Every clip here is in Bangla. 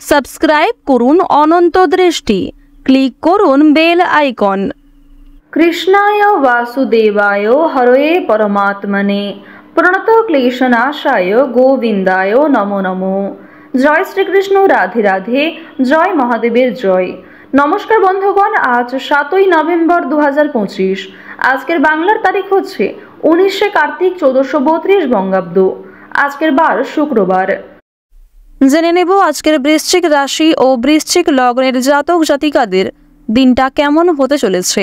সাবস্ক্রাইব করুন অনন্ত দৃষ্টি, ক্লিক করুন বেল আইকন। কৃষ্ণায় বাসুদেবায় হরয়ে পরমাত্মনে প্রণত ক্লেশনাশায় গোবিন্দায় নমো নমো। জয় শ্রীকৃষ্ণ, রাধে রাধে, জয় মহাদেবের জয়। নমস্কার বন্ধুগণ, আজ 7ই নভেম্বর 2025। আজকের বাংলার তারিখ হচ্ছে 19শে কার্তিক 1432 বঙ্গাব্দ। আজকের বার শুক্রবার। জেনে নেব আজকের বৃশ্চিক রাশি ও বৃশ্চিক লগ্নের জাতক জাতিকাদের দিনটা কেমন হতে চলেছে,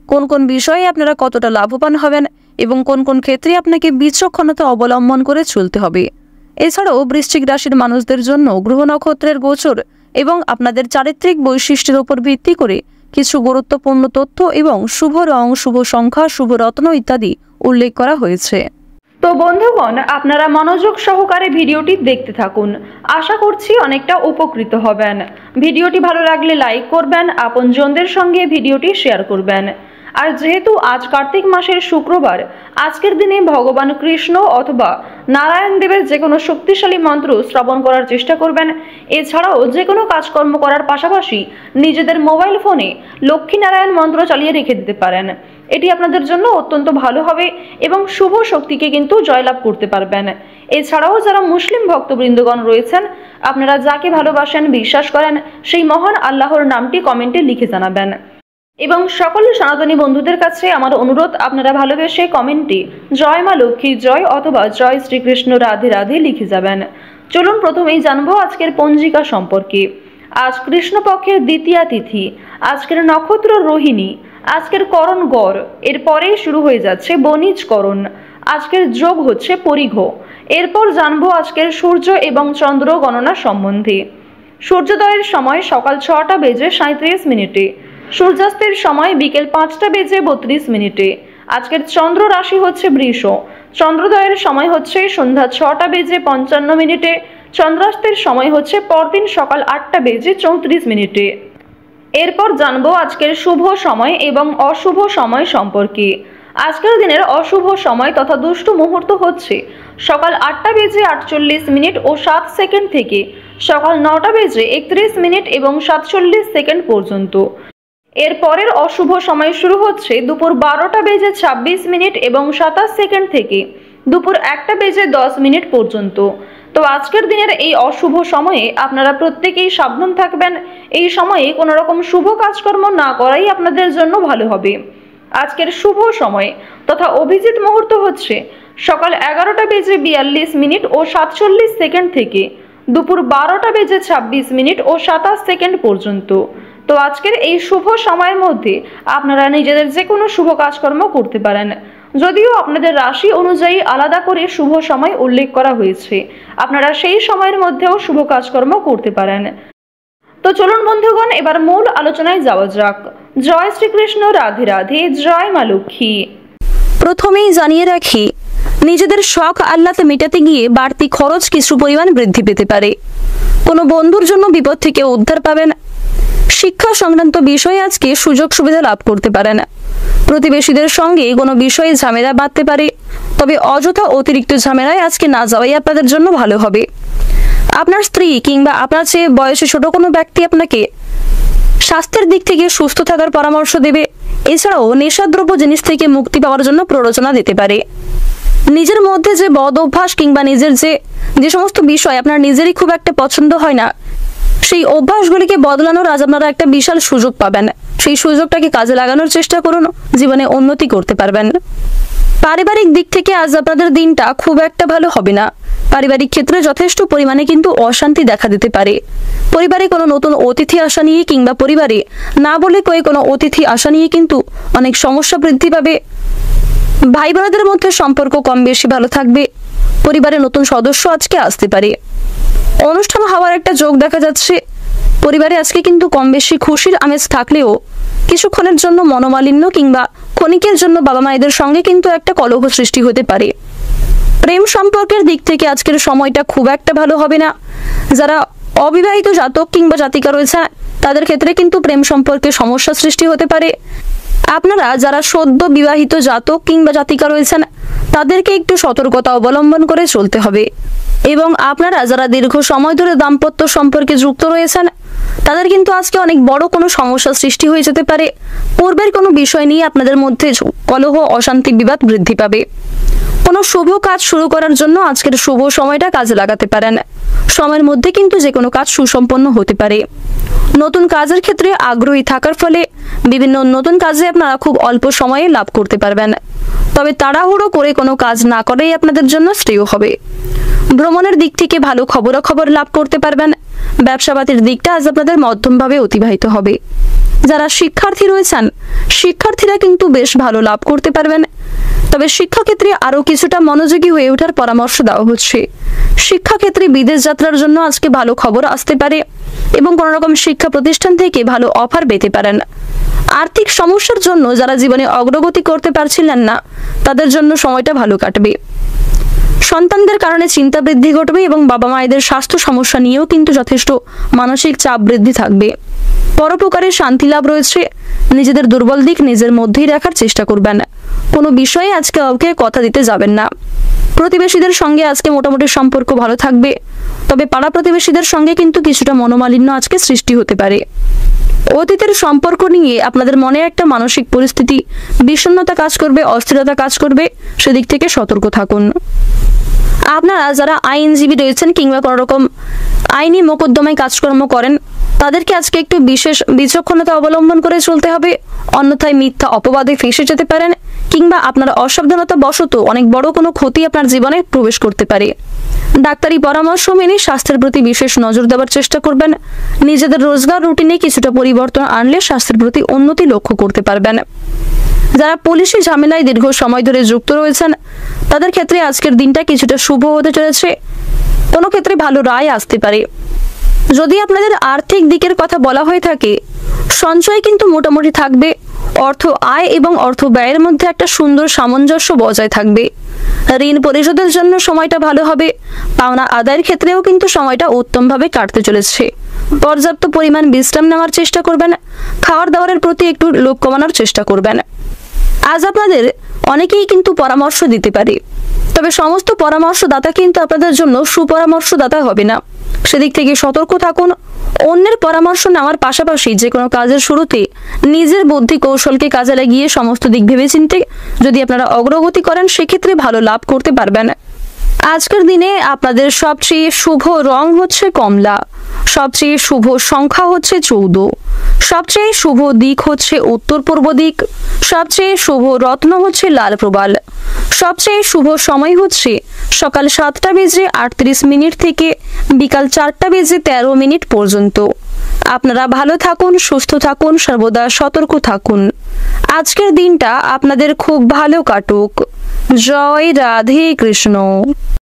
কোন কোন বিষয়ে আপনারা কতটা লাভবান হবেন এবং কোন কোন ক্ষেত্রে আপনাকে বিচক্ষণতা অবলম্বন করে চলতে হবে। এছাড়াও বৃশ্চিক রাশির মানুষদের জন্য গ্রহ নক্ষত্রের গোচর এবং আপনাদের চারিত্রিক বৈশিষ্ট্যের উপর ভিত্তি করে কিছু গুরুত্বপূর্ণ তথ্য এবং শুভ রং, শুভ সংখ্যা, শুভ রত্ন ইত্যাদি উল্লেখ করা হয়েছে। তো বন্ধুগণ, আপনারা মনোযোগ সহকারে ভিডিওটি দেখতে থাকুন। আশা করছি অনেকটা উপকৃত হবেন। ভিডিওটি ভালো লাগলে লাইক করবেন, আপনজনদের সঙ্গে ভিডিওটি শেয়ার করবেন। আর যেহেতু আজ কার্তিক মাসের শুক্রবার, আজকের দিনে ভগবান কৃষ্ণ অথবা নারায়ণ দেবের যে কোনো শক্তিশালী মন্ত্র শ্রবণ করার চেষ্টা করবেন। এছাড়াও যে কোনো কাজকর্ম করার পাশাপাশি নিজেদের মোবাইল ফোনে লক্ষ্মীনারায়ণ মন্ত্র চালিয়ে রেখে দিতে পারেন। এটি আপনাদের জন্য অত্যন্ত ভালো হবে এবং শুভ শক্তিকে কিন্তু জয়লাভ করতে পারবেন। এছাড়াও যারা মুসলিম ভক্তবৃন্দগণ রয়েছেন, আপনারা যাকে ভালোবাসেন, বিশ্বাস করেন, সেই মহান আল্লাহর নামটি কমেন্টে লিখে জানাবেন। এবং সকল সনাতনী বন্ধুদের কাছে আমার অনুরোধ, আপনারা ভালোবেসে কমেন্টে জয় মা লক্ষ্মীর জয় অথবা জয় শ্রীকৃষ্ণ রাধে রাধে লিখে যাবেন। চলুন প্রথমেই জানবো আজকের পঞ্জিকা সম্পর্কে। আজ কৃষ্ণপক্ষের দ্বিতীয়া তিথি, আজকের নক্ষত্র রোহিণী, আজকের করণ গড়, এরপরেই শুরু হয়ে যাচ্ছে বণিজ করণ। আজকের যোগ হচ্ছে পরিঘ। এরপর জানবো আজকের সূর্য এবং চন্দ্র গণনা সম্বন্ধে। সূর্যোদয়ের সময় সকাল 6টা বেজে 37 মিনিটে, সূর্যাস্তের সময় বিকেল 5টা বেজে 32 মিনিটে। আজকের চন্দ্র রাশি হচ্ছে বৃষ। চন্দ্রোদয়ের সময় হচ্ছে সন্ধ্যা 6টা বেজে 55 মিনিটে, চন্দ্রাস্তের সময় হচ্ছে পরদিন সকাল 8টা বেজে 34 মিনিটে। এরপর জানবো আজকের শুভ সময় এবং অশুভ সময় সম্পর্কে। আজকের দিনের অশুভ সময় তথা দুষ্টু মুহূর্ত হচ্ছে সকাল 8টা বেজে 48 মিনিট ও 7 সেকেন্ড থেকে সকাল 9টা বেজে 31 মিনিট এবং 47 সেকেন্ড পর্যন্ত। এর পরের অশুভ সময় শুরু হচ্ছে দুপুর 12টা বেজে 26 মিনিট এবং 27 সেকেন্ড থেকে দুপুর 1টা বেজে 10 মিনিট পর্যন্ত। তো আজকের দিনের এই অশুভ সময়ে আপনারা প্রত্যেকেই সাবধান থাকবেন। এই সময়ে কোনো রকম শুভ কাজকর্ম না করাই আপনাদের জন্য ভালো হবে। আজকের শুভ সময় তথা অভিজিৎ মুহূর্ত হচ্ছে সকাল 11টা বেজে 42 মিনিট ও 47 সেকেন্ড থেকে দুপুর 12টা বেজে 26 মিনিট ও 27 সেকেন্ড পর্যন্ত। তো আজকের এই শুভ সময়ের মধ্যে আপনারা নিজেদের যে কোনো শুভ কাজকর্ম করতে পারেন। যদিও আপনাদের রাশি অনুযায়ী আলাদা করে শুভ সময় উল্লেখ করা হয়েছে, আপনারা সেই সময়ের মধ্যেও শুভ কাজকর্ম করতে পারেন। তো চলুন বন্ধুগণ, এবার মূল আলোচনায় যাওয়া যাক। জয় শ্রীকৃষ্ণ, রাধে রাধে, জয় মা লক্ষ্মী। প্রথমেই জানিয়ে রাখি, নিজেদের শখ আহ্লাদ মেটাতে গিয়ে বাড়তি খরচ কিছু পরিমাণ বৃদ্ধি পেতে পারে। কোনো বন্ধুর জন্য বিপদ থেকে উদ্ধার পাবেন। শিক্ষা সংক্রান্ত বিষয়ে আজকে সুযোগ সুবিধা লাভ করতে পারেন। প্রতিবেশীদের সঙ্গে কোনো বিষয়ে ঝামেলা বাঁধতে পারে, তবে অযথা অতিরিক্ত ঝামেলায় আজকে না যাওয়াই আপনাদের জন্য ভালো হবে। আপনার স্ত্রী কিংবা আপনার চেয়ে বয়সে ছোট কোনো ব্যক্তি আপনাকে স্বাস্থ্যের দিক থেকে সুস্থ থাকার পরামর্শ দেবে। এছাড়াও নেশাদ্রব্য জিনিস থেকে মুক্তি পাওয়ার জন্য প্ররোচনা দিতে পারে। নিজের মধ্যে যে বদ অভ্যাস কিংবা নিজের যে সমস্ত বিষয় আপনার নিজেরই খুব একটা পছন্দ হয় না, সেই অভ্যাসগুলিকে বদলানোর আজ আপনারা একটা বিশাল সুযোগ পাবেন। সেই সুযোগটাকে কাজে লাগানোর চেষ্টা করুন, জীবনে উন্নতি করতে পারবেন। পারিবারিক দিক থেকে আজ আপনাদের দিনটা খুব একটা ভালো হবে না। পারিবারিক ক্ষেত্রে যথেষ্ট পরিমাণে কিন্তু অশান্তি দেখা দিতে পারে। পরিবারে কোনো নতুন অতিথি আসা নিয়ে কিংবা পরিবারে না বলে কোনো অতিথি আসা নিয়ে কিন্তু অনেক সমস্যা বৃদ্ধি পাবে। ভাই বোনদের মধ্যে সম্পর্ক কম বেশি ভালো থাকবে। পরিবারে নতুন সদস্য আজকে আসতে পারে। অনুষ্ঠান হওয়ার একটা যোগ দেখা যাচ্ছে। পরিবারে আজকে কিন্তু কম বেশি খুশির আমেজ থাকলেও কিছুক্ষণের জন্য মনোমালিন্য কিংবা ক্ষণিকের জন্য বাবা মায়েদের সঙ্গে কিন্তু একটা কলহ সৃষ্টি হতে পারে। প্রেম সম্পর্কের দিক থেকে আজকের সময়টা খুব একটা ভালো হবে না। যারা অবিবাহিত জাতক কিংবা জাতিকা রয়েছে, তাদের ক্ষেত্রে কিন্তু প্রেম সম্পর্কে সমস্যা সৃষ্টি হতে পারে। আপনারা যারা সদ্য বিবাহিত জাতক কিংবা জাতিকা রয়েছেন, তাদেরকে একটু সতর্কতা অবলম্বন করে চলতে হবে। এবং আপনারা যারা দীর্ঘ সময় ধরে দাম্পত্য সম্পর্কে যুক্ত রয়েছেন তাদের কিন্তু আজকে অনেক বড় কোনো সমস্যা সৃষ্টি হয়ে যেতে পারে। পূর্বের কোনো বিষয় নিয়ে আপনাদের মধ্যে কলহ, অশান্তি, বিবাদ বৃদ্ধি পাবে। কোনো শুভ কাজ শুরু করার জন্য আজকের শুভ সময়টা কাজে লাগাতে পারেন। সময়ের মধ্যে কিন্তু যে কোনো কাজ সুসম্পন্ন হতে পারে। নতুন কাজের ক্ষেত্রে আগ্রহী থাকার ফলে বিভিন্ন নতুন কাজে আপনারা খুব অল্প সময়ে লাভ করতে পারবেন। তবে তাড়াহুড়ো করে কোনো কাজ না করেই আপনাদের জন্য শ্রেয় হবে। ভ্রমণের দিক থেকে ভালো খবরাখবর লাভ করতে পারবেন। ব্যবসাপাতির দিকটা আজ আপনাদের মধ্যমভাবে অতিবাহিত হবে। যারা শিক্ষার্থী রয়েছেন শিক্ষার্থীরা কিন্তু বেশ ভালো লাভ করতে পারবেন। তবে শিক্ষাক্ষেত্রে আরও কিছুটা মনোযোগী হয়ে ওঠার পরামর্শ দেওয়া হচ্ছে। শিক্ষাক্ষেত্রে বিদেশ যাত্রার জন্য আজকে ভালো খবর আসতে পারে এবং কোনো রকম শিক্ষা প্রতিষ্ঠান থেকে ভালো অফার পেতে পারেন। আর্থিক সমস্যার জন্য যারা জীবনে অগ্রগতি করতে পারছিলেন না তাদের জন্য সময়টা ভালো কাটবে। সন্তানদের কারণে চিন্তা বৃদ্ধি ঘটবে এবং বাবা মায়েদের স্বাস্থ্য সমস্যা নিয়েও কিন্তু যথেষ্ট মানসিক চাপ বৃদ্ধি থাকবে। পরোপকারের শান্তি লাভ রয়েছে। নিজেদের দুর্বল দিক নিজের মধ্যেই রাখার চেষ্টা করবেন। কোনো বিষয়ে আজকে কাউকে কথা দিতে যাবেন না। প্রতিবেশীদের সঙ্গে আজকে মোটামুটি সম্পর্ক ভালো থাকবে। তবে পাড়া প্রতিবেশীদের সঙ্গে কিন্তু কিছুটা মনোমালিন্য আজকে সৃষ্টি হতে পারে। অতীতের সম্পর্ক নিয়ে আপনাদের মনে একটা মানসিক পরিস্থিতি, বিষণ্ণতা কাজ করবে, অস্থিরতা কাজ করবে। সেদিক থেকে সতর্ক থাকুন। আপনারা যারা আইনজীবী রয়েছেন কিংবা কোনো রকম আইনি মোকদ্দমায় কাজকর্ম করেন তাদেরকে আজকে একটু বিশেষ বিচক্ষণতা অবলম্বন করে চলতে হবে। অন্যথায় মিথ্যা অপবাদে ফেঁসে যেতে পারেন কিংবা আপনারা অসাবধানতা বশত অনেক বড় কোনো ক্ষতি আপনার জীবনে প্রবেশ করতে পারে। ডাক্তারি পরামর্শ মেনে স্বাস্থ্যের প্রতি বিশেষ নজর দেওয়ার চেষ্টা করবেন। নিজেদের রোজগার রুটিনে কিছুটা পরিবর্তন আনলে স্বাস্থ্যের প্রতি উন্নতি লক্ষ্য করতে পারবেন। যারা পুলিশি ঝামেলায় দীর্ঘ সময় ধরে যুক্ত রয়েছেন তাদের ক্ষেত্রে আজকের দিনটা কিছুটা শুভ হতে চলেছে। কোনো ক্ষেত্রে ভালো রায় আসতে পারে। যদি আপনাদের আর্থিক দিকের কথা বলা হয়ে থাকে সঞ্চয় কিন্তু মোটামুটি থাকবে। অর্থ আয় এবং অর্থ ব্যয়ের মধ্যে একটা সুন্দর সামঞ্জস্য বজায় থাকবে। ঋণ পরিশোধের জন্য সময়টা ভালো হবে। পাওনা আদায়ের ক্ষেত্রেও কিন্তু সময়টা উত্তমভাবে কাটতে চলেছে। পর্যাপ্ত পরিমাণ বিশ্রাম নেওয়ার চেষ্টা করবেন। খাওয়ার দাওয়ারের প্রতি একটু লোভ কমানোর চেষ্টা করবেন। আজ আপনাদের অনেকেই কিন্তু পরামর্শ দিতে পারে, তবে সমস্ত পরামর্শদাতা কিন্তু আপনাদের জন্য সুপরামর্শদাতা হবে না। সেদিক থেকে সতর্ক থাকুন। অন্যের পরামর্শ নেওয়ার পাশাপাশি যে কোনো কাজের শুরুতে নিজের বুদ্ধি কৌশলকে কাজে লাগিয়ে সমস্ত দিক ভেবেচিন্তে যদি আপনারা অগ্রগতি করেন সেক্ষেত্রে ভালো লাভ করতে পারবেন। আজকের দিনে আপনাদের সবচেয়ে শুভ রং হচ্ছে কমলা, সবচেয়ে শুভ সংখ্যা হচ্ছে 14, সবচেয়ে শুভ দিক হচ্ছে উত্তর পূর্ব দিক, সবচেয়ে শুভ রত্ন হচ্ছে লাল প্রবাল, সবচেয়ে শুভ সময় হচ্ছে সকাল 7:38 থেকে বিকাল 4:13 পর্যন্ত। আপনারা ভালো থাকুন, সুস্থ থাকুন, সর্বদা সতর্ক থাকুন। আজকের দিনটা আপনাদের খুব ভালো কাটুক। জয় রাধে কৃষ্ণ।